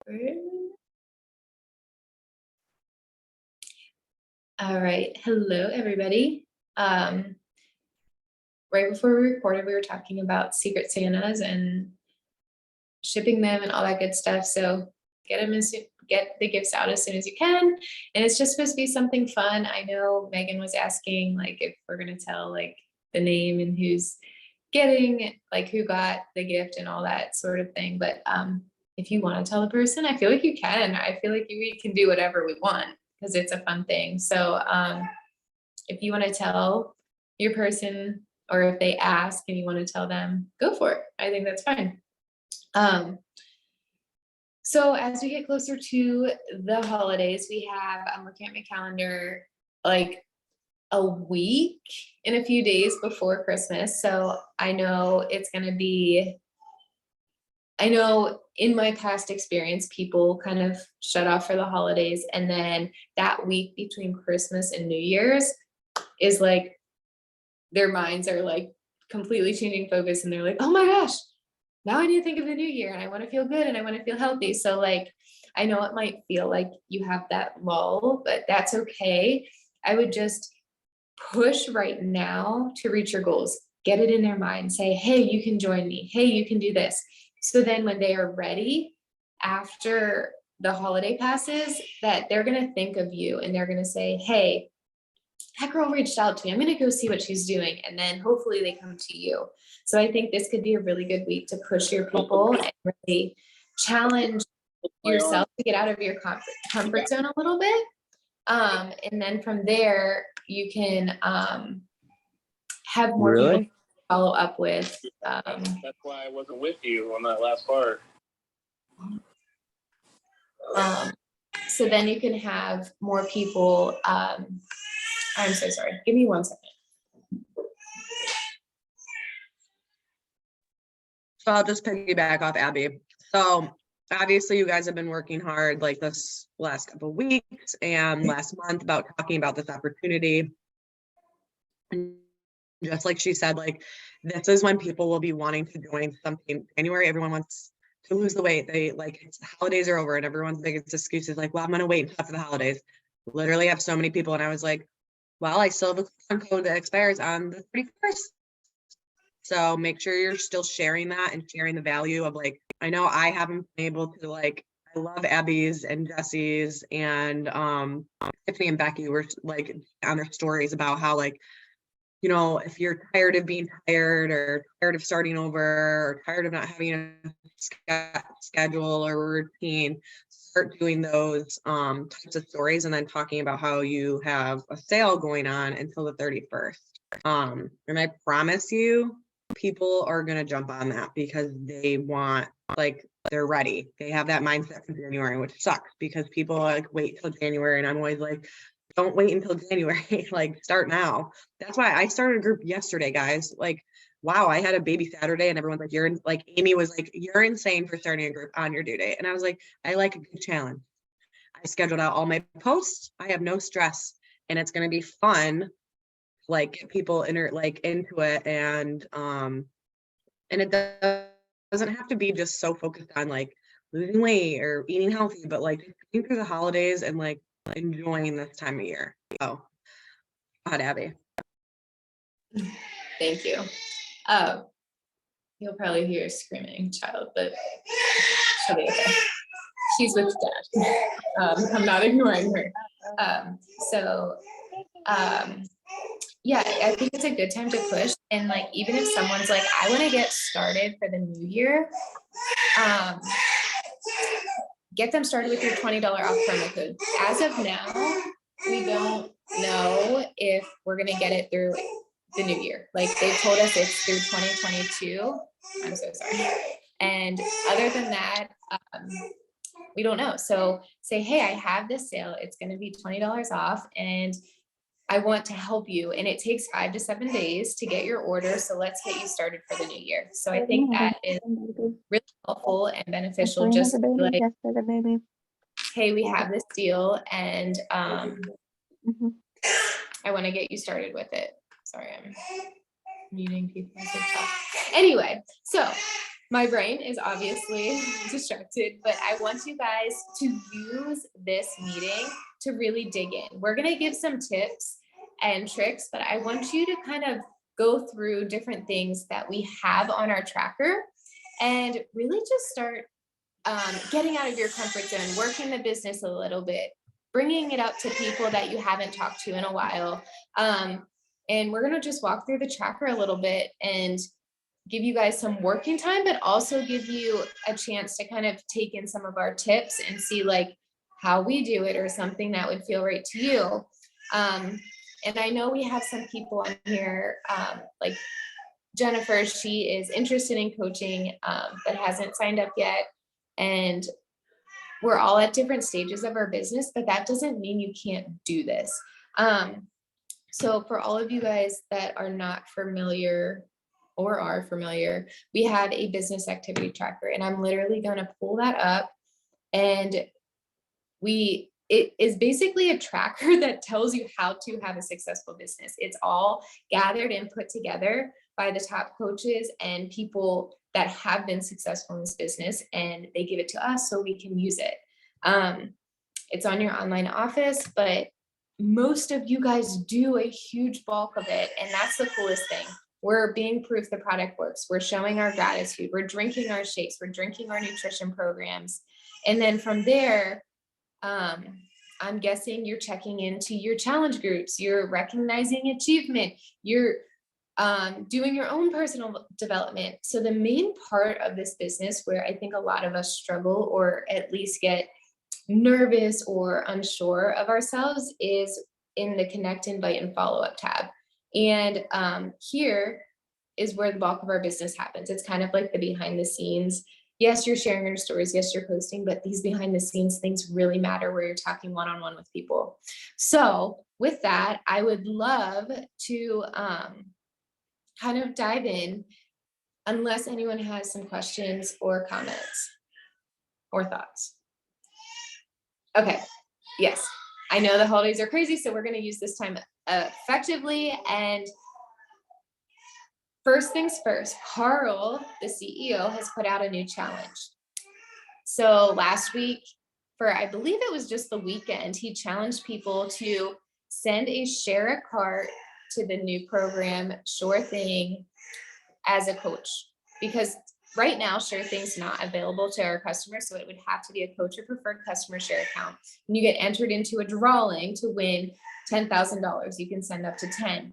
All right. Hello, everybody. Right before we recorded, we were talking about Secret Santas and shipping them and all that good stuff. So get the gifts out as soon as you can. And it's just supposed to be something fun. I know Megan was asking like if we're gonna tell like the name and who's getting, like who got the gift and all that sort of thing. But if you want to tell the person, I feel like you can. I feel like we can do whatever we want because it's a fun thing. So if you want to tell your person, or if they ask and you want to tell them, go for it. I think that's fine. So as we get closer to the holidays, we have, I'm looking at my calendar, like a week and a few days before Christmas. So I know it's going to be, I know in my past experience, people kind of shut off for the holidays. And then that week between Christmas and New Year's is like, their minds are like completely changing focus. And they're like, oh my gosh, now I need to think of the new year and I want to feel good and I want to feel healthy. So like, I know it might feel like you have that lull, but that's okay. I would just push right now to reach your goals. Get it in their mind. Say, hey, you can join me. Hey, you can do this. So then when they are ready after the holiday passes, that they're going to think of you and they're going to say, hey, that girl reached out to me. I'm going to go see what she's doing. And then hopefully they come to you. So I think this could be a really good week to push your people and really challenge yourself to get out of your comfort zone a little bit. And then from there, you can have more people to follow up with. That's why I wasn't with you on that last part. So then you can have more people. I'm so sorry. Give me 1 second. So I'll just piggyback off Abby. So obviously you guys have been working hard like this last couple of weeks and last month about talking about this opportunity. And just like she said, like this is when people will be wanting to join something. January, everyone wants to lose the weight. They like it's, the holidays are over and everyone's biggest excuse is like, well, I'm gonna wait until after the holidays. Literally have so many people, and I was like, well, I still have a coupon code that expires on the 31st. So make sure you're still sharing that and sharing the value of like, I know I haven't been able to like, I love Abby's and Jesse's and Tiffany and Becky were like on their stories about how like, you know, if you're tired of being tired or tired of starting over or tired of not having a schedule or routine, start doing those types of stories and then talking about how you have a sale going on until the 31st. And I promise you, people are going to jump on that because they want, like, they're ready. They have that mindset for January, which sucks because people like wait till January. And I'm always like, don't wait until January, like start now. That's why I started a group yesterday, guys. Like, wow, I had a baby Saturday and everyone's like, you're like, Amy was like, you're insane for starting a group on your due date. And I was like, I like a good challenge. I scheduled out all my posts. I have no stress and it's going to be fun. Like get people into it and it doesn't have to be just so focused on like losing weight or eating healthy, but like getting through the holidays and like enjoying this time of year. So hot Abby. Thank you. You'll probably hear a screaming child, but she'll be okay. She's with dad. I'm not ignoring her. Yeah, I think it's a good time to push. And like, even if someone's like, I want to get started for the new year, get them started with your $20 off promo code. As of now, we don't know if we're going to get it through the new year. Like they told us it's through 2022. I'm so sorry. And other than that, we don't know. So say, hey, I have this sale. It's going to be $20 off and I want to help you. And it takes 5 to 7 days to get your order. So let's get you started for the new year. So I think that is really helpful and beneficial. Just like, hey, we have this deal and I want to get you started with it. Sorry, I'm muting people. Anyway, so My brain is obviously distracted, but I want you guys to use this meeting to really dig in. We're going to give some tips and tricks, but I want you to kind of go through different things that we have on our tracker and really just start getting out of your comfort zone, working the business a little bit, bringing it up to people that you haven't talked to in a while. And we're going to just walk through the tracker a little bit and give you guys some working time, but also give you a chance to kind of take in some of our tips and see like how we do it or something that would feel right to you. And I know we have some people on here, like Jennifer, she is interested in coaching, but hasn't signed up yet. And we're all at different stages of our business, but that doesn't mean you can't do this. So for all of you guys that are not familiar or are familiar, we have a business activity tracker, and I'm literally going to pull that up, and it is basically a tracker that tells you how to have a successful business. It's all gathered and put together by the top coaches and people that have been successful in this business, and they give it to us so we can use it. It's on your online office, but most of you guys do a huge bulk of it, and that's the coolest thing. We're being proof the product works. We're showing our gratitude. We're drinking our shakes. We're drinking our nutrition programs. And then from there, I'm guessing you're checking into your challenge groups. You're recognizing achievement. You're doing your own personal development. So the main part of this business where I think a lot of us struggle or at least get nervous or unsure of ourselves is in the connect, invite, and follow-up tab. And here is where the bulk of our business happens. It's kind of like the behind the scenes. Yes, you're sharing your stories. Yes, you're posting, but these behind the scenes things really matter where you're talking one-on-one with people. So with that, I would love to kind of dive in unless anyone has some questions or comments or thoughts. Okay, yes, I know the holidays are crazy, so we're going to use this time effectively. And first things first, Carl, the CEO, has put out a new challenge. So last week, I believe it was just the weekend, he challenged people to send a share a cart to the new program, Sure Thing, as a coach. Because right now, Sure Thing's not available to our customers, so it would have to be a coach or preferred customer share account. And you get entered into a drawing to win $10,000. You can send up to 10.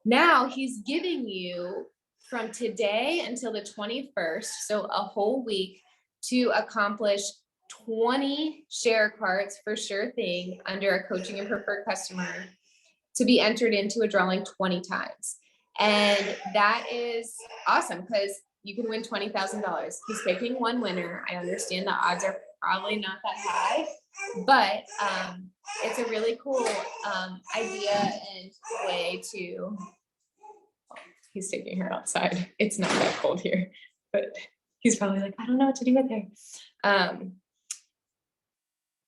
Now he's giving you from today until the 21st, so a whole week, to accomplish 20 share cards for Sure Thing under a coaching and preferred customer to be entered into a drawing 20 times. And that is awesome because you can win $20,000. He's picking one winner. I understand the odds are probably not that high, but it's a really cool idea and way to, he's taking her outside. It's not that cold here, but he's probably like, I don't know what to do with her.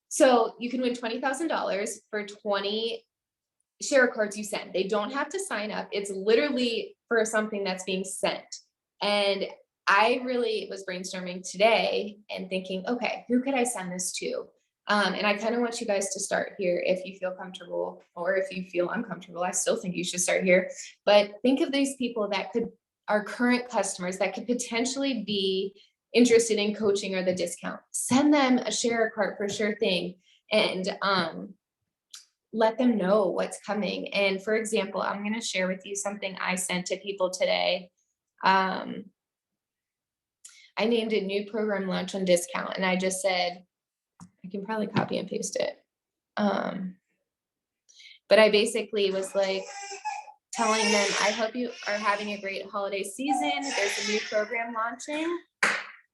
So you can win $20,000 for 20 share cards you send. They don't have to sign up. It's literally for something that's being sent. And I really was brainstorming today and thinking, okay, who could I send this to? And I kind of want you guys to start here if you feel comfortable, or if you feel uncomfortable. I still think you should start here. But think of these people that are current customers that could potentially be interested in coaching or the discount. Send them a share cart for Sure Thing, and let them know what's coming. And for example, I'm going to share with you something I sent to people today. I named it New Program Launch on Discount, and I just said, I can probably copy and paste it. But I basically was like telling them, I hope you are having a great holiday season. There's a new program launching,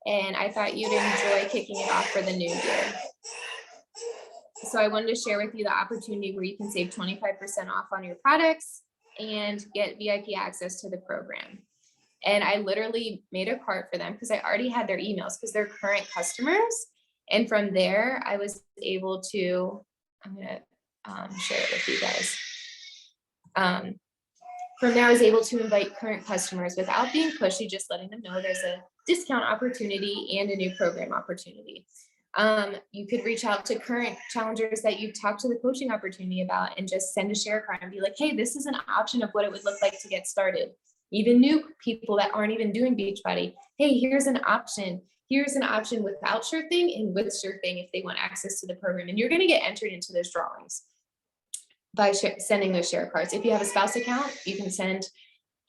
and I thought you'd enjoy kicking it off for the new year. So I wanted to share with you the opportunity where you can save 25% off on your products and get VIP access to the program. And I literally made a cart for them because I already had their emails because they're current customers. And from there, I was able to, I'm going to share it with you guys. From there, I was able to invite current customers without being pushy, just letting them know there's a discount opportunity and a new program opportunity. You could reach out to current challengers that you've talked to the coaching opportunity about and just send a share card and be like, hey, this is an option of what it would look like to get started. Even new people that aren't even doing Beachbody, hey, here's an option. Here's an option without SureThing and with SureThing if they want access to the program. And you're going to get entered into those drawings by sending those share cards. If you have a spouse account, you can send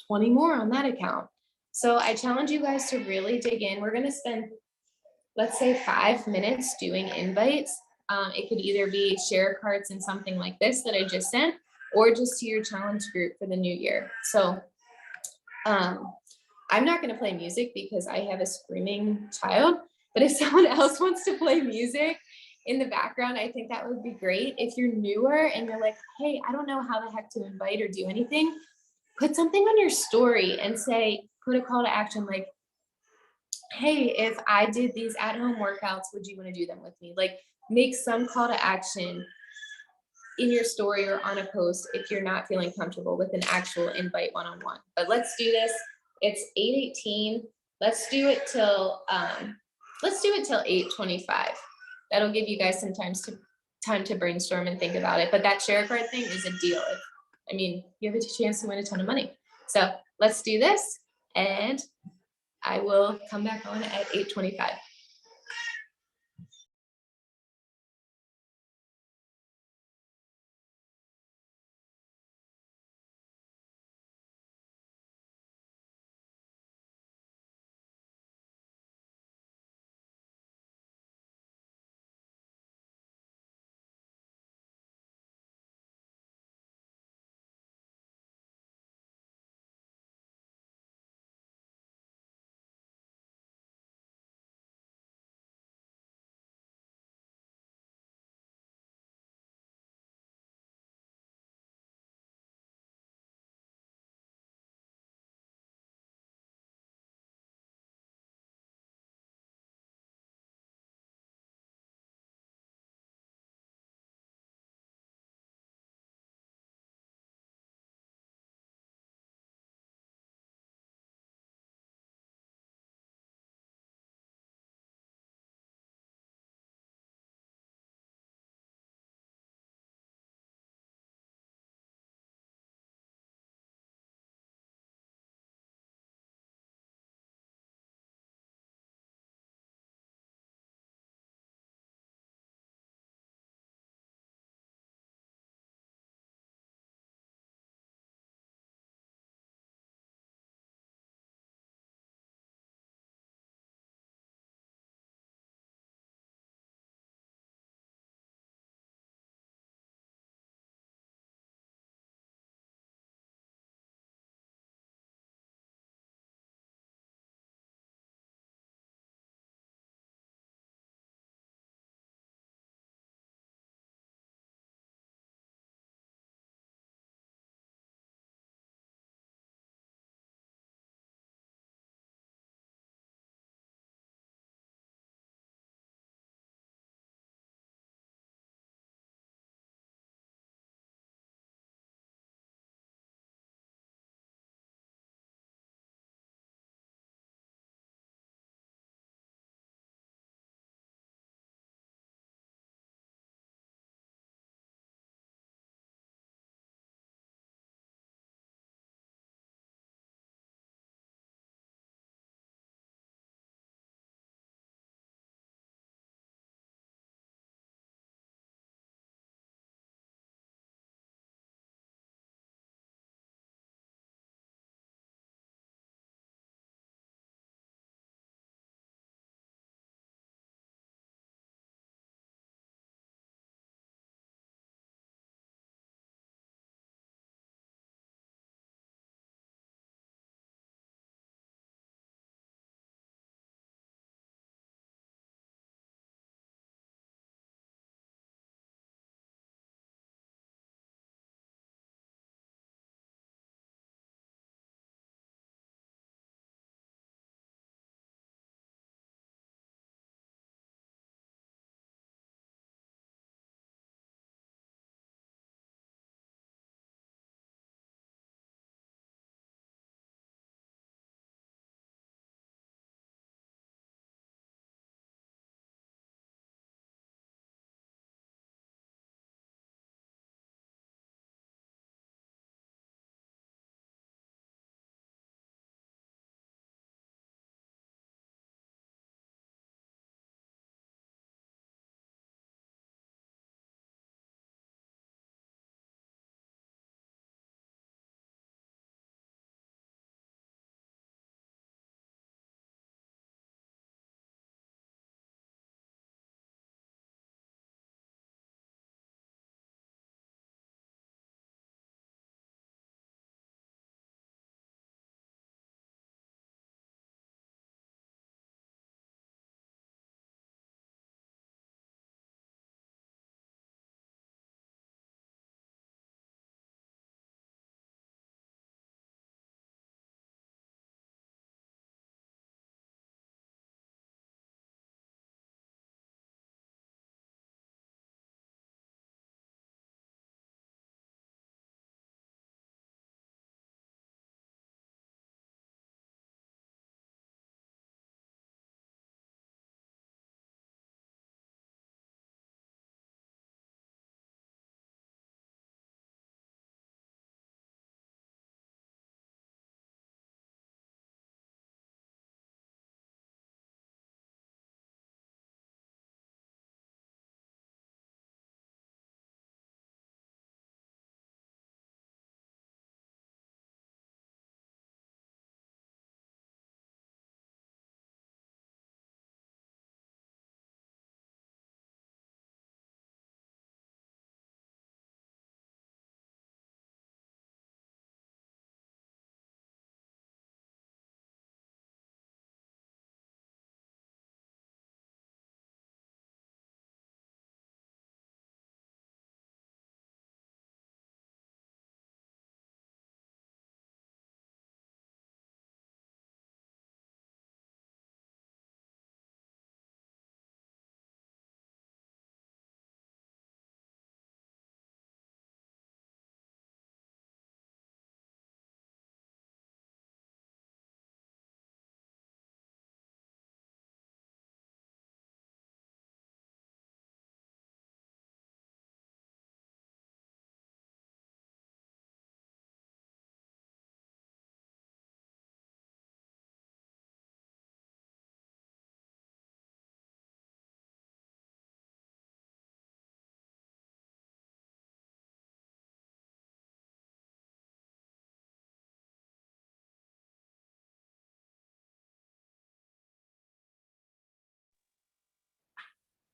20 more on that account. So I challenge you guys to really dig in. We're going to spend, let's say, 5 minutes doing invites. It could either be share cards and something like this that I just sent, or just to your challenge group for the new year. So I'm not going to play music because I have a screaming child, but if someone else wants to play music in the background, I think that would be great. If you're newer and you're like, hey, I don't know how the heck to invite or do anything, put something on your story and say, put a call to action like, hey, if I did these at-home workouts, would you want to do them with me? Like, make some call to action in your story or on a post if you're not feeling comfortable with an actual invite one-on-one. But let's do this. It's 8:18. Let's do it till 8:25. That'll give you guys some time to brainstorm and think about it. But that share card thing is a deal. I mean, you have a chance to win a ton of money. So let's do this, and I will come back on at 8:25.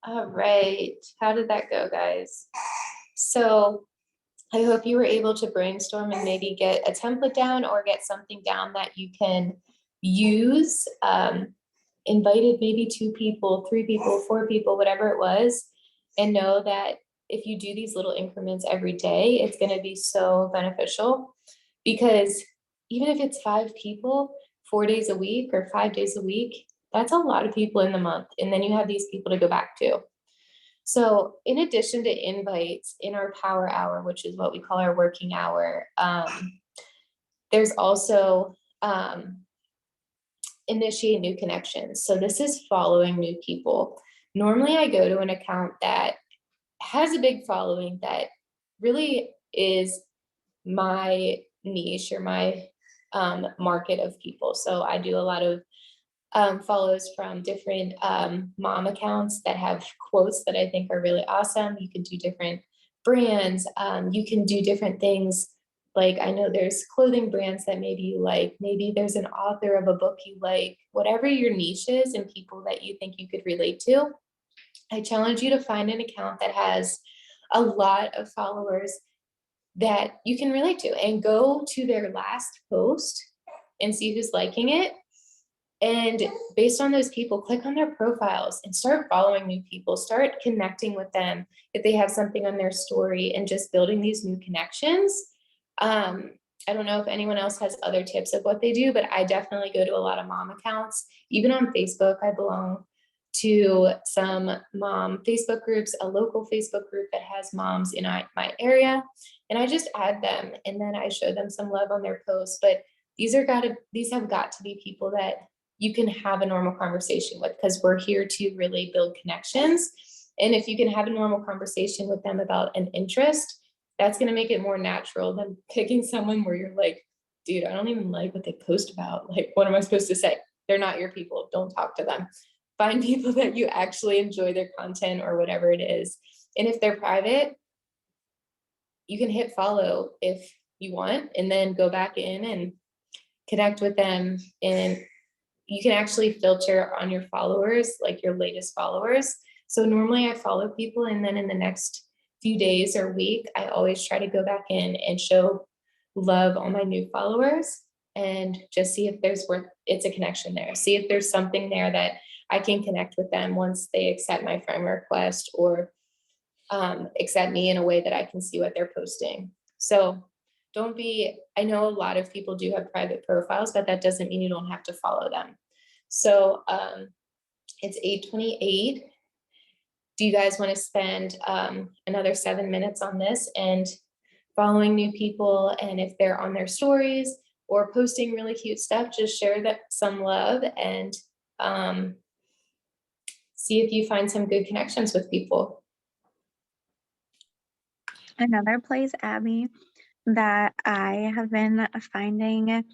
All right. How did that go, guys? So I hope you were able to brainstorm and maybe get a template down or get something down that you can use. Invited maybe 2 people, 3 people, 4 people, whatever it was, and know that if you do these little increments every day, it's going to be so beneficial. Because even if it's 5 people, 4 days a week or 5 days a week, that's a lot of people in the month. And then you have these people to go back to. So in addition to invites in our power hour, which is what we call our working hour, there's also initiate new connections. So this is following new people. Normally I go to an account that has a big following that really is my niche or my market of people. So I do a lot of follows from different mom accounts that have quotes that I think are really awesome. You can do different brands. You can do different things. Like I know there's clothing brands that maybe you like. Maybe there's an author of a book you like. Whatever your niche is and people that you think you could relate to, I challenge you to find an account that has a lot of followers that you can relate to and go to their last post and see who's liking it. And based on those people, click on their profiles and start following new people, start connecting with them if they have something on their story and just building these new connections. I don't know if anyone else has other tips of what they do, but I definitely go to a lot of mom accounts. Even on Facebook, I belong to some mom Facebook groups, a local Facebook group that has moms in my area. And I just add them and then I show them some love on their posts. But these have got to be people that you can have a normal conversation with, because we're here to really build connections. And if you can have a normal conversation with them about an interest, that's going to make it more natural than picking someone where you're like, dude, I don't even like what they post about. Like, what am I supposed to say? They're not your people. Don't talk to them. Find people that you actually enjoy their content or whatever it is. And if they're private, you can hit follow if you want, and then go back in and connect with them. And you can actually filter on your followers, like your latest followers. So normally I follow people, and then in the next few days or week, I always try to go back in and show love on my new followers and just see if it's a connection there. See if there's something there that I can connect with them once they accept my friend request or accept me in a way that I can see what they're posting. So I know a lot of people do have private profiles, but that doesn't mean you don't have to follow them. So it's 8:28. Do you guys want to spend another 7 minutes on this and following new people? And if they're on their stories or posting really cute stuff, just share some love and see if you find some good connections with people. Another place, Abby, that I have been finding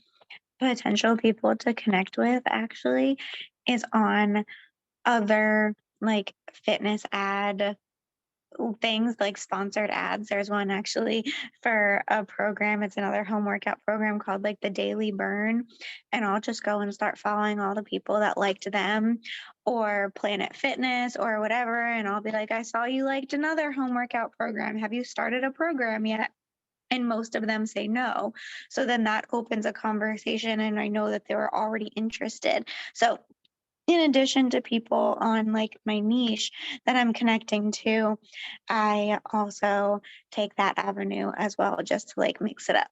potential people to connect with actually is on other like fitness ad things, like sponsored ads. There's one actually for a program. It's another home workout program called like the Daily Burn. And I'll just go and start following all the people that liked them or Planet Fitness or whatever. And I'll be like, I saw you liked another home workout program. Have you started a program yet? And most of them say no. So then that opens a conversation, and I know that they were already interested. So in addition to people on like my niche that I'm connecting to, I also take that avenue as well, just to like mix it up.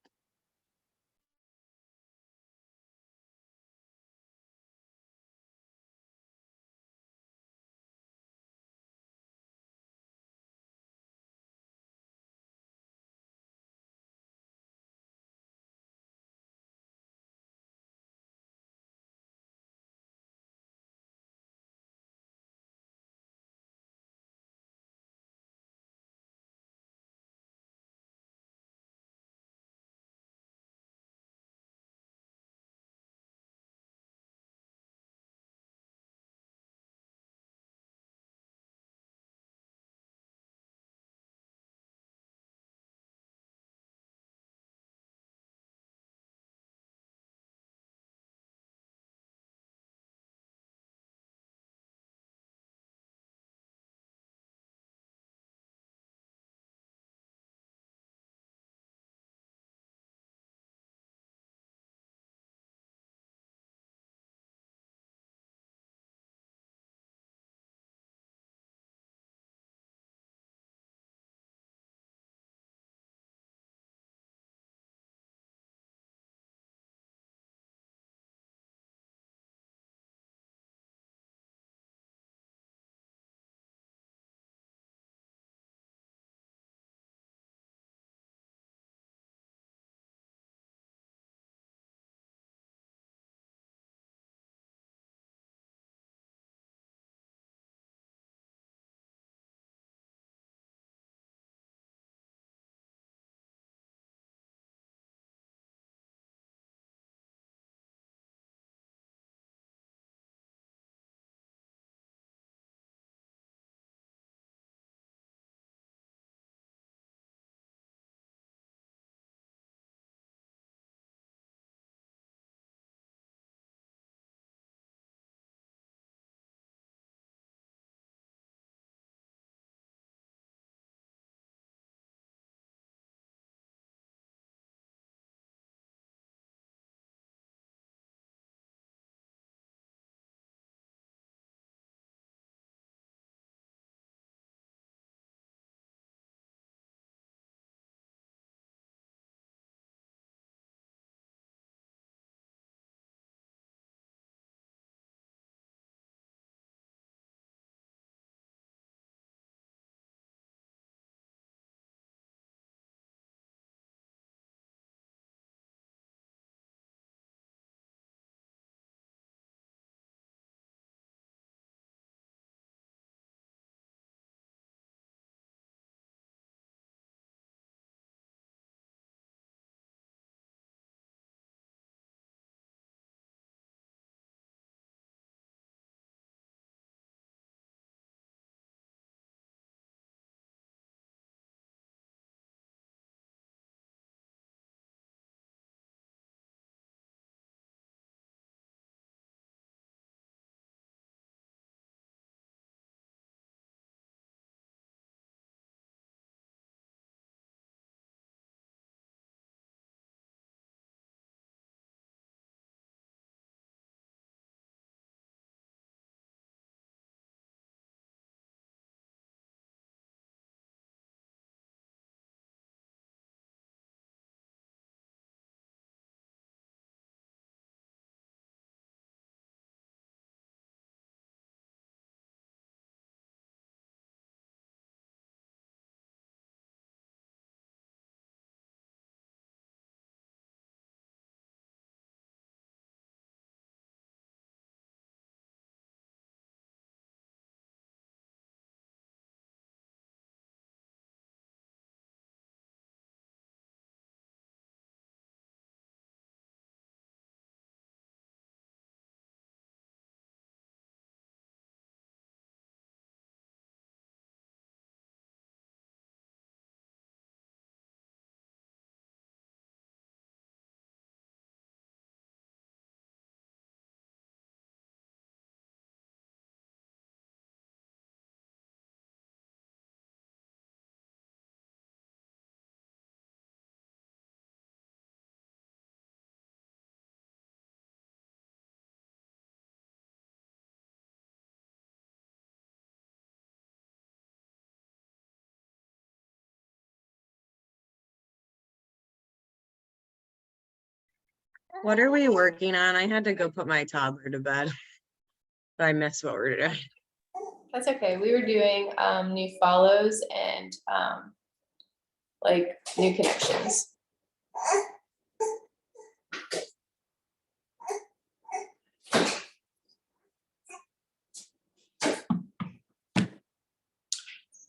What are we working on? I had to go put my toddler to bed. But I missed what we're doing. That's okay. We were doing new follows and like new connections.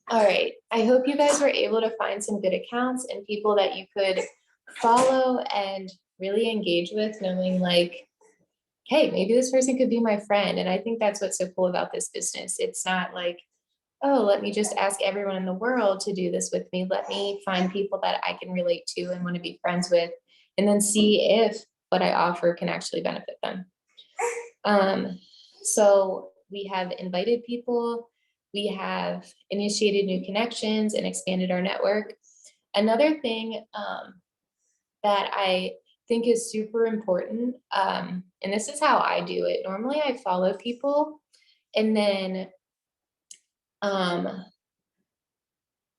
All right, I hope you guys were able to find some good accounts and people that you could follow and really engage with, knowing like, hey, maybe this person could be my friend. And I think that's what's so cool about this business. It's not like, oh, let me just ask everyone in the world to do this with me. Let me find people that I can relate to and want to be friends with, and then see if what I offer can actually benefit them. So we have invited people, we have initiated new connections and expanded our network. Another thing that I think is super important, and this is how I do it. Normally I follow people and then,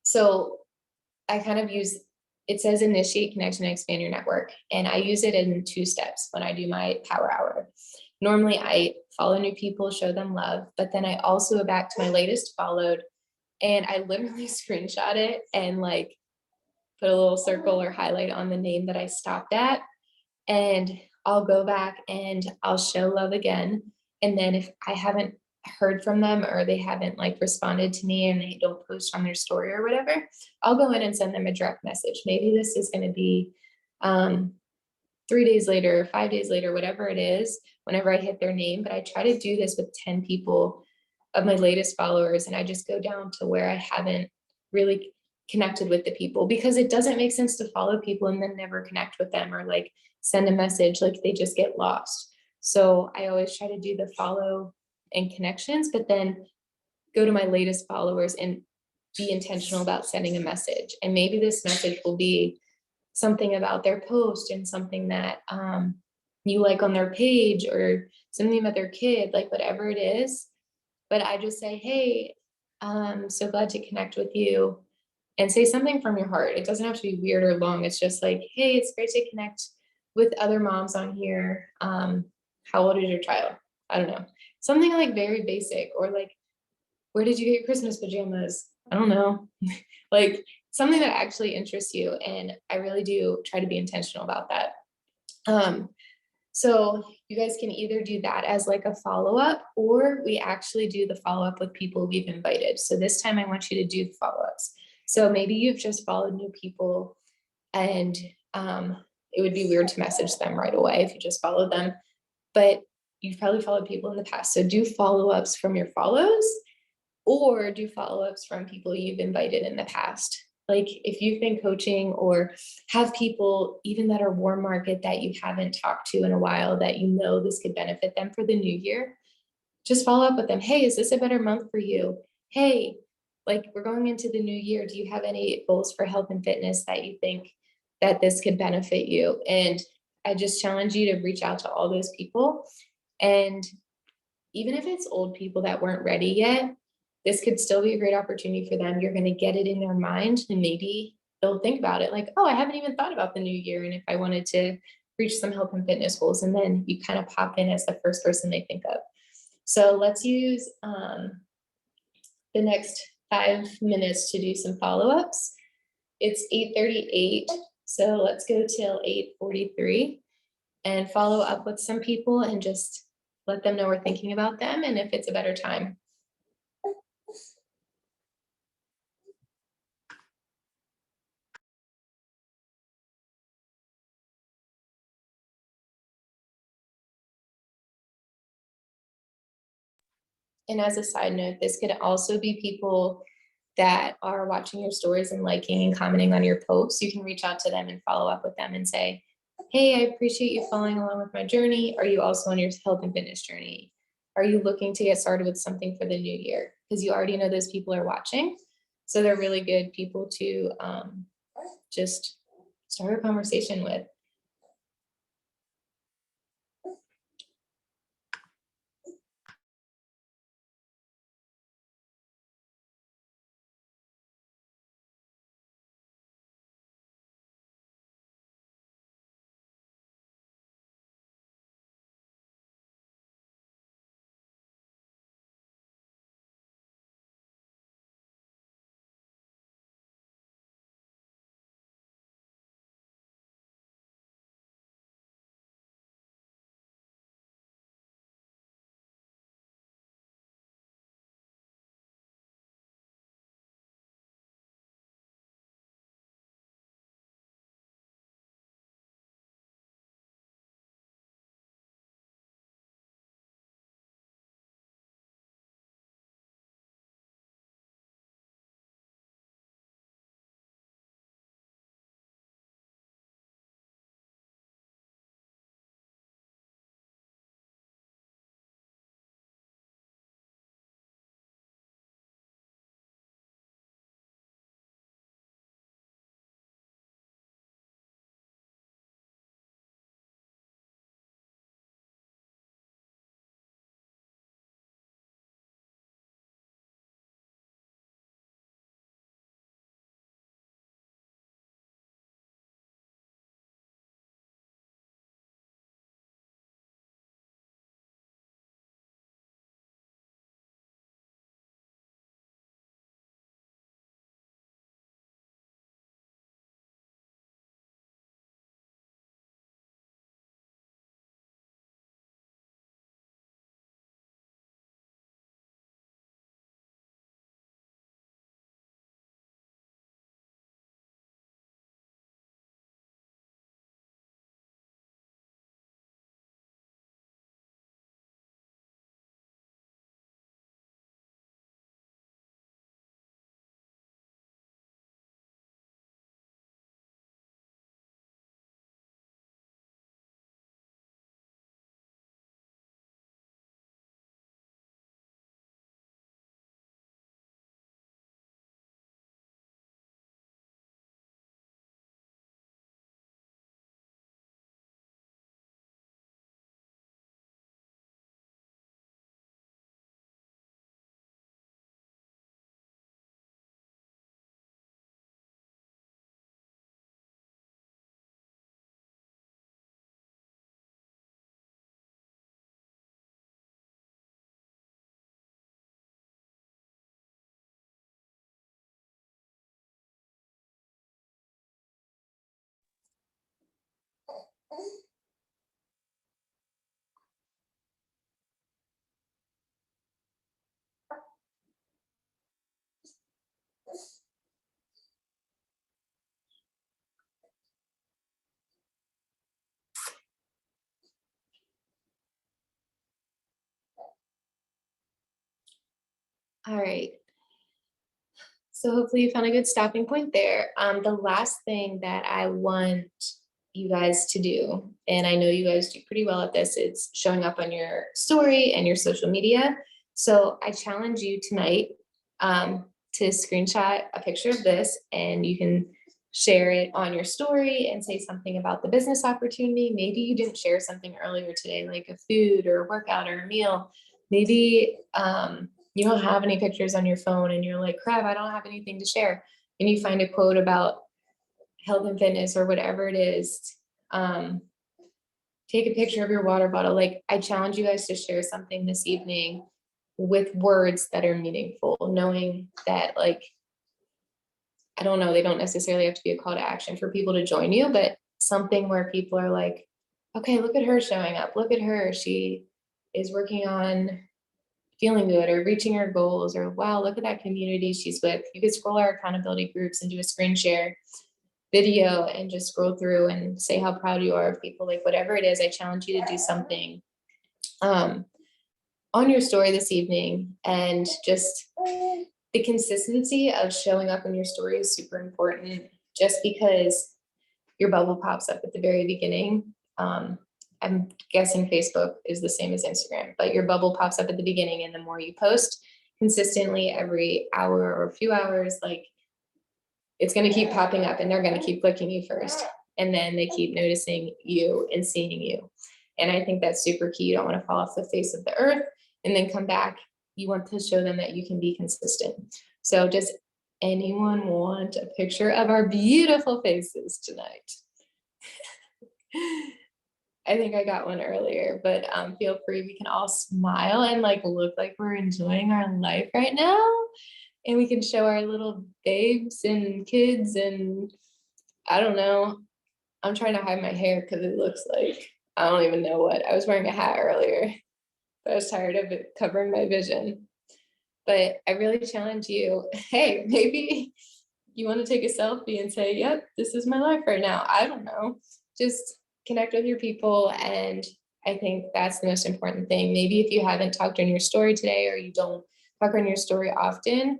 so I kind of use, it says initiate connection and expand your network. And I use it in 2 steps when I do my power hour. Normally I follow new people, show them love, but then I also go back to my latest followed and I literally screenshot it and like put a little circle or highlight on the name that I stopped at. And I'll go back and I'll show love again. And then if I haven't heard from them or they haven't like responded to me and they don't post on their story or whatever, I'll go in and send them a direct message. Maybe this is going to be 3 days later, 5 days later, whatever it is, whenever I hit their name. But I try to do this with 10 people of my latest followers. And I just go down to where I haven't really connected with the people, because it doesn't make sense to follow people and then never connect with them or like send a message, like they just get lost. So I always try to do the follow and connections, but then go to my latest followers and be intentional about sending a message. And maybe this message will be something about their post and something that you like on their page, or something about their kid, like whatever it is. But I just say, hey, I'm so glad to connect with you, and say something from your heart. It doesn't have to be weird or long. It's just like, hey, it's great to connect with other moms on here. How old is your child? I don't know. Something like very basic, or like, where did you get your Christmas pajamas? I don't know. Like something that actually interests you. And I really do try to be intentional about that. So you guys can either do that as like a follow-up, or we actually do the follow-up with people we've invited. So this time I want you to do the follow-ups. So maybe you've just followed new people and it would be weird to message them right away if you just followed them, but you've probably followed people in the past. So do follow-ups from your follows, or do follow-ups from people you've invited in the past. Like if you've been coaching or have people even that are warm market that you haven't talked to in a while, that you know this could benefit them for the new year, just follow up with them. Hey, is this a better month for you? Hey, like we're going into the new year. Do you have any goals for health and fitness that you think that this could benefit you? And I just challenge you to reach out to all those people. And even if it's old people that weren't ready yet, this could still be a great opportunity for them. You're going to get it in their mind, and maybe they'll think about it like, oh, I haven't even thought about the new year. And if I wanted to reach some health and fitness goals, and then you kind of pop in as the first person they think of. So let's use the next 5 minutes to do some follow-ups. It's 8:38, so let's go till 8:43 and follow up with some people and just let them know we're thinking about them and if it's a better time. And as a side note, this could also be people that are watching your stories and liking and commenting on your posts. You can reach out to them and follow up with them and say, hey, I appreciate you following along with my journey. Are you also on your health and fitness journey? Are you looking to get started with something for the new year? Because you already know those people are watching. So they're really good people to just start a conversation with. All right. So hopefully you found a good stopping point there. The last thing that I want you guys to do, and I know you guys do pretty well at this, is showing up on your story and your social media. So I challenge you tonight to screenshot a picture of this, and you can share it on your story and say something about the business opportunity. Maybe you didn't share something earlier today, like a food or a workout or a meal. Maybe you don't have any pictures on your phone and you're like, crap, I don't have anything to share. And you find a quote about health and fitness or whatever it is. Take a picture of your water bottle. Like, I challenge you guys to share something this evening with words that are meaningful, knowing that, like, I don't know, they don't necessarily have to be a call to action for people to join you, but something where people are like, okay, look at her showing up. Look at her. She is working on feeling good or reaching her goals, or wow, look at that community she's with. You could scroll our accountability groups and do a screen share video and just scroll through and say how proud you are of people. Like, whatever it is, I challenge you to do something on your story this evening. And just the consistency of showing up in your story is super important. Just because your bubble pops up at the very beginning, I'm guessing Facebook is the same as Instagram, but your bubble pops up at the beginning, and the more you post consistently every hour or a few hours, like, it's going to keep popping up and they're going to keep clicking you first. And then they keep noticing you and seeing you. And I think that's super key. You don't want to fall off the face of the earth and then come back. You want to show them that you can be consistent. So does anyone want a picture of our beautiful faces tonight? I think I got one earlier, but feel free. We can all smile and like look like we're enjoying our life right now. And we can show our little babes and kids, and I don't know. I'm trying to hide my hair because it looks like I don't even know what. I was wearing a hat earlier, but I was tired of it covering my vision. But I really challenge you. Hey, maybe you want to take a selfie and say, yep, this is my life right now. I don't know. Just connect with your people. And I think that's the most important thing. Maybe if you haven't talked on your story today, or you don't talk on your story often,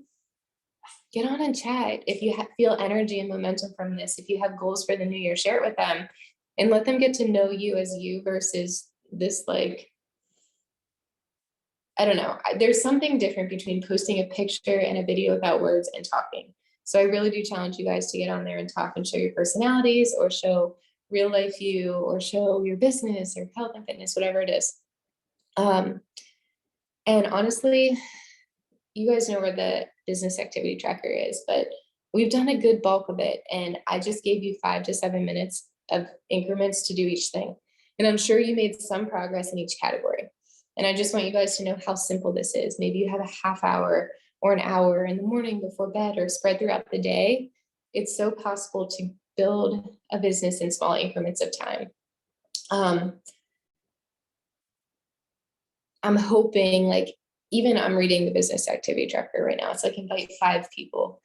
get on and chat. If you feel energy and momentum from this, if you have goals for the new year, share it with them and let them get to know you as you versus this, like, I don't know. There's something different between posting a picture and a video without words and talking. So I really do challenge you guys to get on there and talk and show your personalities, or show real life you, or show your business or health and fitness, whatever it is. And honestly, you guys know where the business activity tracker is, but we've done a good bulk of it. And I just gave you 5 to 7 minutes of increments to do each thing. And I'm sure you made some progress in each category. And I just want you guys to know how simple this is. Maybe you have a half hour or an hour in the morning before bed, or spread throughout the day. It's so possible to build a business in small increments of time. I'm hoping, like, even I'm reading the business activity tracker right now. It's like, invite 5 people,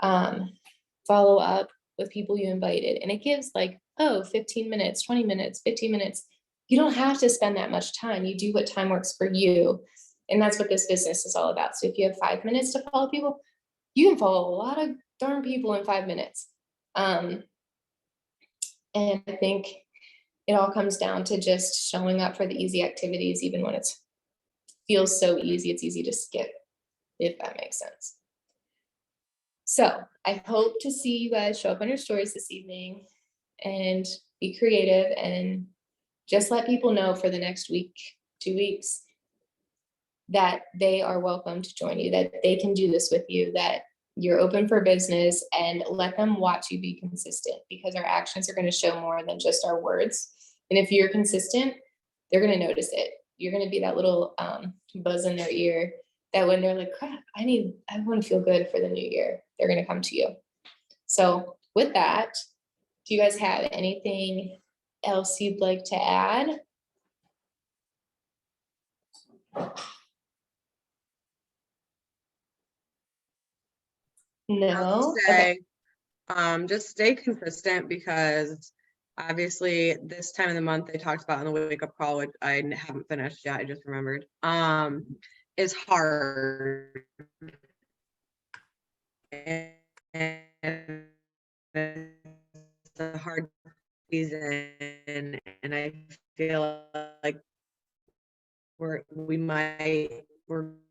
follow up with people you invited. And it gives like, 15 minutes, 20 minutes, 15 minutes. You don't have to spend that much time. You do what time works for you. And that's what this business is all about. So if you have 5 minutes to follow people, you can follow a lot of darn people in 5 minutes. And I think it all comes down to just showing up for the easy activities, even when it's feels so easy, it's easy to skip, if that makes sense. So I hope to see you guys show up on your stories this evening and be creative, and just let people know for the next week, 2 weeks, that they are welcome to join you, that they can do this with you, that you're open for business, and let them watch you be consistent, because our actions are going to show more than just our words. And if you're consistent, they're going to notice it. You're going to be that little buzz in their ear that when they're like, crap, I want to feel good for the new year, they're going to come to you. So with that, do you guys have anything else you'd like to add? No? Okay. Just stay consistent because obviously this time of the month they talked about in the wake up call, which I haven't finished yet, I just remembered, is hard. And it's a hard season, and I feel like we're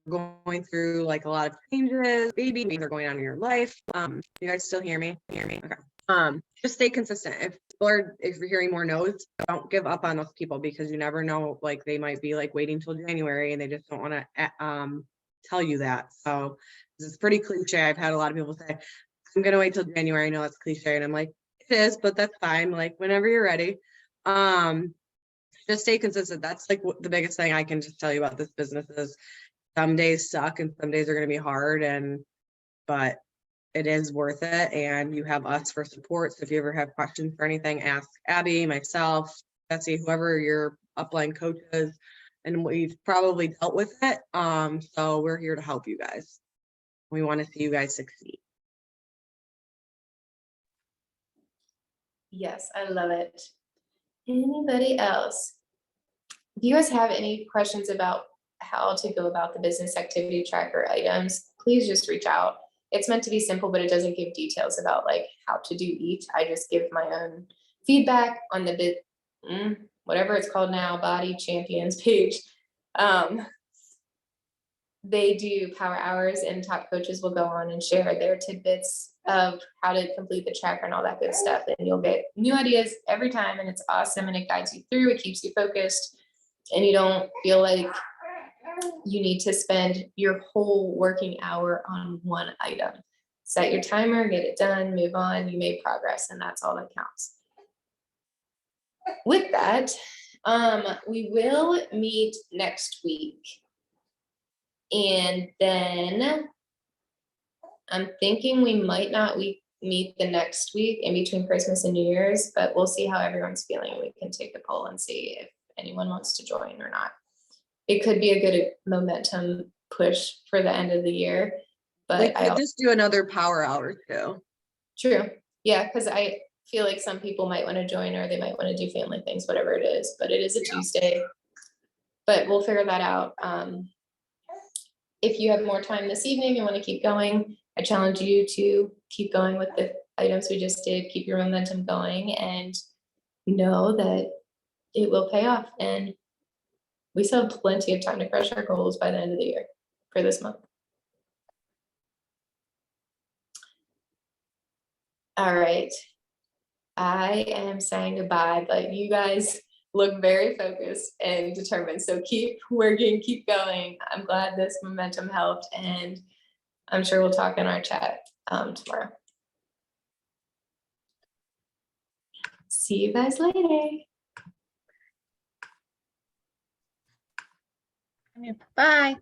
going through like a lot of changes, baby things are going on in your life. You guys still hear me? Okay. Just stay consistent. If you're hearing more no's, don't give up on those people because you never know, like they might be like waiting till January and they just don't want to tell you that. So this is pretty cliche. I've had a lot of people say, I'm gonna wait till January. I know that's cliche, and I'm like, it is, but that's fine. Like whenever you're ready. Just stay consistent. That's like the biggest thing I can just tell you about this business is some days suck and some days are going to be hard, but it is worth it. And you have us for support. So if you ever have questions for anything, ask Abby, myself, Betsy, whoever your upline coach is, and we've probably dealt with it. So we're here to help you guys. We want to see you guys succeed. Yes, I love it. Anybody else? If you guys have any questions about how to go about the business activity tracker items, please just reach out. It's meant to be simple, but it doesn't give details about like how to do each. I just give my own feedback on the whatever it's called now, Body Champions page. They do power hours and top coaches will go on and share their tidbits of how to complete the tracker and all that good stuff. And you'll get new ideas every time and it's awesome and it guides you through, it keeps you focused and you don't feel like you need to spend your whole working hour on one item. Set your timer, get it done, move on, you made progress and that's all that counts. With that, we will meet next week. And then I'm thinking we might not meet the next week in between Christmas and New Year's, but we'll see how everyone's feeling. We can take a poll and see if anyone wants to join or not. It could be a good momentum push for the end of the year, but We could just do another power hour too. True. Yeah, because I feel like some people might want to join or they might want to do family things, whatever it is, but it is a Tuesday. But we'll figure that out. If you have more time this evening and want to keep going, I challenge you to keep going with the items we just did, keep your momentum going and know that it will pay off. And we still have plenty of time to crush our goals by the end of the year for this month. All right. I am saying goodbye, but you guys look very focused and determined. So keep working, keep going. I'm glad this momentum helped and I'm sure we'll talk in our chat tomorrow. See you guys later. Bye.